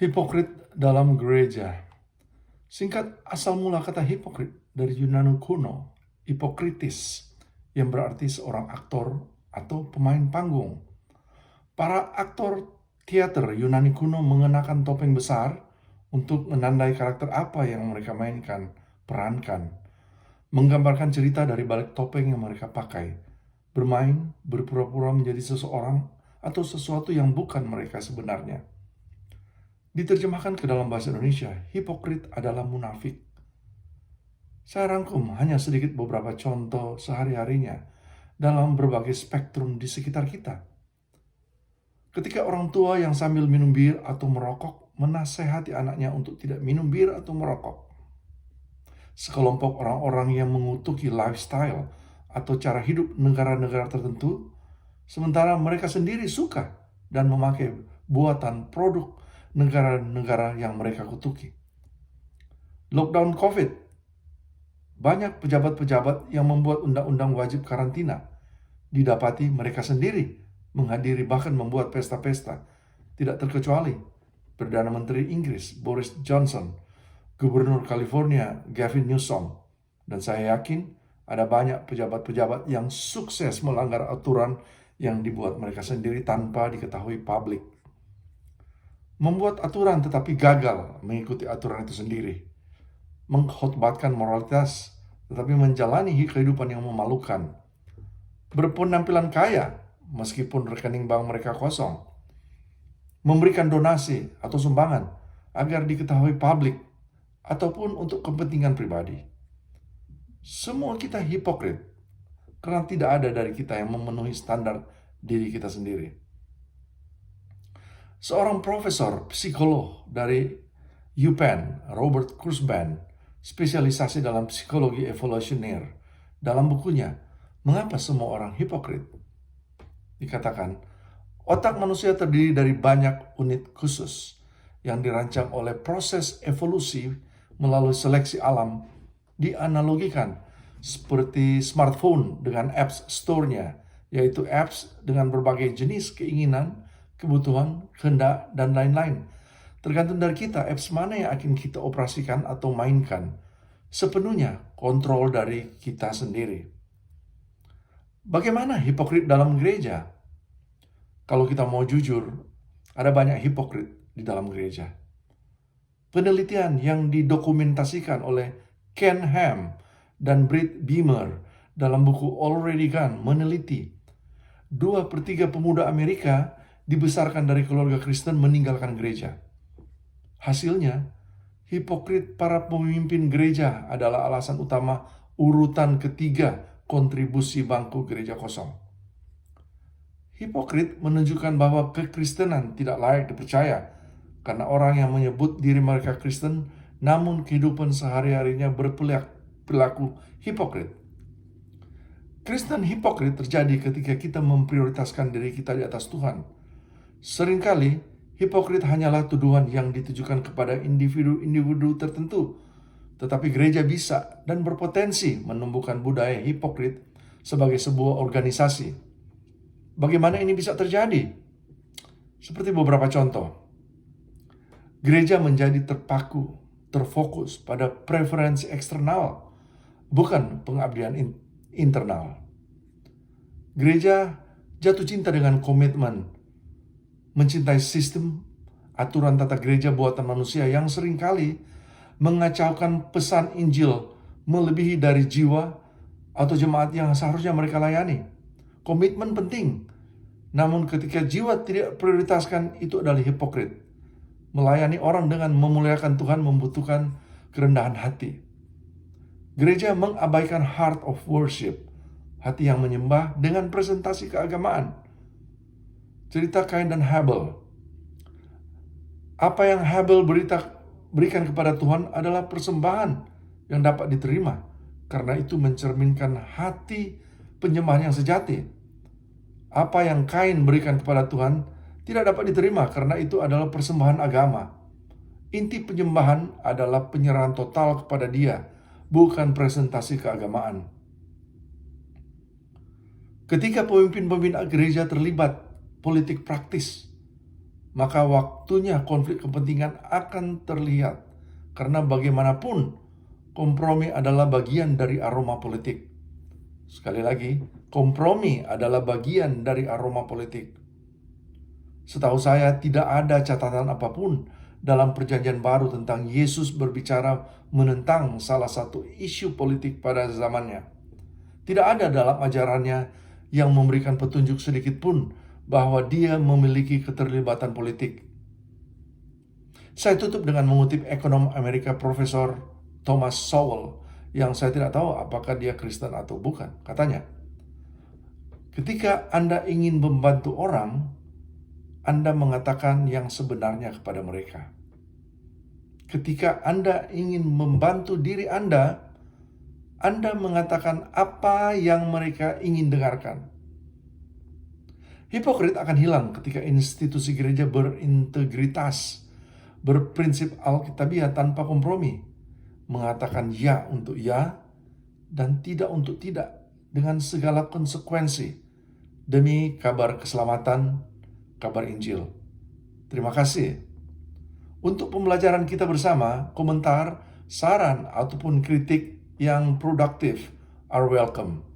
Hipokrit dalam gereja. Singkat asal mula kata hipokrit dari Yunani kuno, hipokritis, yang berarti seorang aktor atau pemain panggung. Para aktor teater Yunani kuno mengenakan topeng besar untuk menandai karakter apa yang mereka mainkan, perankan, menggambarkan cerita dari balik topeng yang mereka pakai, bermain, berpura-pura menjadi seseorang atau sesuatu yang bukan mereka sebenarnya. Diterjemahkan ke dalam bahasa Indonesia, hipokrit adalah munafik. Saya rangkum hanya sedikit beberapa contoh sehari-harinya dalam berbagai spektrum di sekitar kita. Ketika orang tua yang sambil minum bir atau merokok menasehati anaknya untuk tidak minum bir atau merokok. Sekelompok orang-orang yang mengutuki lifestyle atau cara hidup negara-negara tertentu, sementara mereka sendiri suka dan memakai buatan produk negara-negara yang mereka kutuki. Lockdown COVID, banyak pejabat-pejabat yang membuat undang-undang wajib karantina. Didapati mereka sendiri menghadiri bahkan membuat pesta-pesta. Tidak terkecuali Perdana Menteri Inggris Boris Johnson, Gubernur California Gavin Newsom, dan saya yakin ada banyak pejabat-pejabat yang sukses melanggar aturan yang dibuat mereka sendiri tanpa diketahui publik. Membuat aturan tetapi gagal mengikuti aturan itu sendiri. Mengkhotbahkan moralitas tetapi menjalani kehidupan yang memalukan. Berpenampilan kaya meskipun rekening bank mereka kosong. Memberikan donasi atau sumbangan agar diketahui publik ataupun untuk kepentingan pribadi. Semua kita hipokrit karena tidak ada dari kita yang memenuhi standar diri kita sendiri. Seorang profesor psikolog dari UPenn, Robert Kurzban, spesialisasi dalam psikologi evolusioner, dalam bukunya Mengapa Semua Orang Hipokrit, dikatakan, otak manusia terdiri dari banyak unit khusus yang dirancang oleh proses evolusi melalui seleksi alam, dianalogikan seperti smartphone dengan apps store-nya, yaitu apps dengan berbagai jenis keinginan, kebutuhan, kehendak, dan lain-lain. Tergantung dari kita, apps mana yang akan kita operasikan atau mainkan. Sepenuhnya kontrol dari kita sendiri. Bagaimana hipokrit dalam gereja? Kalau kita mau jujur, ada banyak hipokrit di dalam gereja. Penelitian yang didokumentasikan oleh Ken Ham dan Britt Beamer dalam buku Already Gone meneliti 2/3 pemuda Amerika dibesarkan dari keluarga Kristen meninggalkan gereja. Hasilnya, hipokrit para pemimpin gereja adalah alasan utama urutan ketiga kontribusi bangku gereja kosong. Hipokrit menunjukkan bahwa kekristenan tidak layak dipercaya karena orang yang menyebut diri mereka Kristen namun kehidupan sehari-harinya berperilaku hipokrit. Kristen hipokrit terjadi ketika kita memprioritaskan diri kita di atas Tuhan. Seringkali hipokrit hanyalah tuduhan yang ditujukan kepada individu-individu tertentu, tetapi gereja bisa dan berpotensi menumbuhkan budaya hipokrit sebagai sebuah organisasi. Bagaimana ini bisa terjadi? Seperti beberapa contoh. Gereja menjadi terfokus pada preferensi eksternal, bukan pengabdian internal. Gereja jatuh cinta dengan komitmen, mencintai sistem, aturan tata gereja buatan manusia yang seringkali mengacaukan pesan Injil melebihi dari jiwa atau jemaat yang seharusnya mereka layani. Komitmen penting, namun ketika jiwa tidak prioritaskan, itu adalah hipokrit. Melayani orang dengan memuliakan Tuhan membutuhkan kerendahan hati. Gereja mengabaikan heart of worship, hati yang menyembah dengan presentasi keagamaan. Cerita Kain dan Habel. Apa yang Habel berikan kepada Tuhan adalah persembahan yang dapat diterima, karena itu mencerminkan hati penyembahan yang sejati. Apa yang Kain berikan kepada Tuhan tidak dapat diterima karena itu adalah persembahan agama. Inti penyembahan adalah penyerahan total kepada Dia, bukan presentasi keagamaan. Ketika pemimpin-pemimpin gereja terlibat politik praktis, maka waktunya konflik kepentingan akan terlihat. Karena bagaimanapun, kompromi adalah bagian dari aroma politik. Sekali lagi, kompromi adalah bagian dari aroma politik. Setahu saya, tidak ada catatan apapun dalam Perjanjian Baru tentang Yesus berbicara menentang salah satu isu politik pada zamannya. Tidak ada dalam ajarannya yang memberikan petunjuk sedikit pun bahwa dia memiliki keterlibatan politik. Saya tutup dengan mengutip ekonom Amerika Profesor Thomas Sowell yang saya tidak tahu apakah dia Kristen atau bukan. Katanya, ketika Anda ingin membantu orang, Anda mengatakan yang sebenarnya kepada mereka. Ketika Anda ingin membantu diri Anda mengatakan apa yang mereka ingin dengarkan. Hipokrit akan hilang ketika institusi gereja berintegritas, berprinsip Alkitabiah tanpa kompromi, mengatakan ya untuk ya dan tidak untuk tidak dengan segala konsekuensi demi kabar keselamatan, kabar Injil. Terima kasih. Untuk pembelajaran kita bersama, komentar, saran, ataupun kritik yang produktif are welcome.